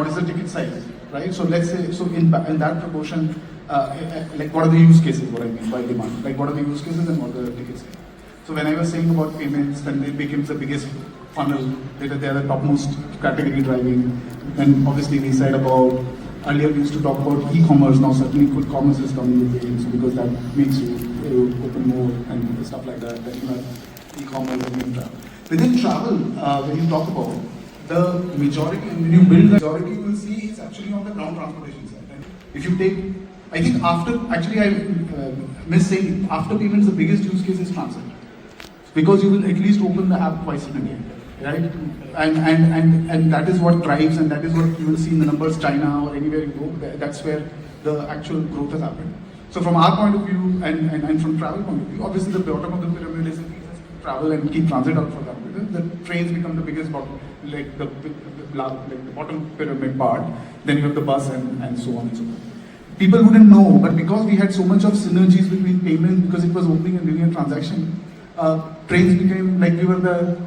what is the ticket size, right? So let's say, so in that proportion, like what are the use cases, what I mean by demand? Like what are the use cases and what are the ticket size? So when I was saying about payments, then it became the biggest funnel, they are the topmost category driving. And obviously we said about, earlier we used to talk about e-commerce, now certainly quick commerce is coming with payments because that makes you open more and stuff like that, that you have e-commerce and you travel. Within travel, when you talk about the majority, and when you build the majority, you will see it's actually on the ground transportation side. Right? If you take, I think after, actually I miss saying, after payments the biggest use case is transit. Because you will at least open the app twice in a day, right? And that is what drives, and that is what you will see in the numbers, China or anywhere you go, that's where the actual growth has happened. So from our point of view, and from travel point of view, obviously the bottom of the pyramid is travel and keep transit out for that. The trains become the biggest bottom, like the bottom pyramid part, then you have the bus and so on and so forth. People wouldn't know, but because we had so much of synergies between payments, because it was opening a linear transaction, trains became like we were the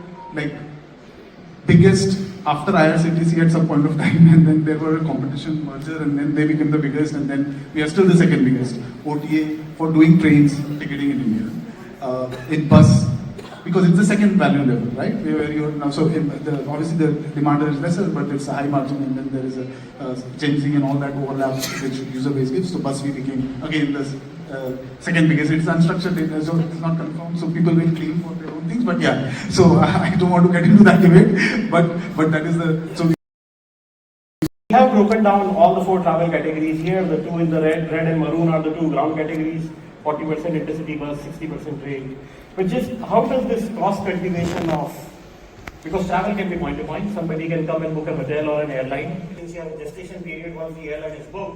biggest after IRCTC at some point of time, and then there were a competition merger, and then they became the biggest, and then we are still the second biggest OTA for doing trains ticketing in India. In bus, because it's the second value level, right? Where you're now, so obviously the demand is lesser, but it's a high margin, and then there is a Gen Z and all that overlap which user base gives. So bus we became again the second biggest. It's unstructured data, so it's not confirmed. So people will claim for their own things, but yeah. So I don't want to get into that debate, but that is the so. We have broken down all the 4 travel categories here. The 2 in the red and maroon are the 2 ground categories. 40% intercity bus, 60% train. But just how does this cross cultivation of, because travel can be point to point, somebody can come and book a hotel or an airline. Since you have a gestation period once the airline is booked.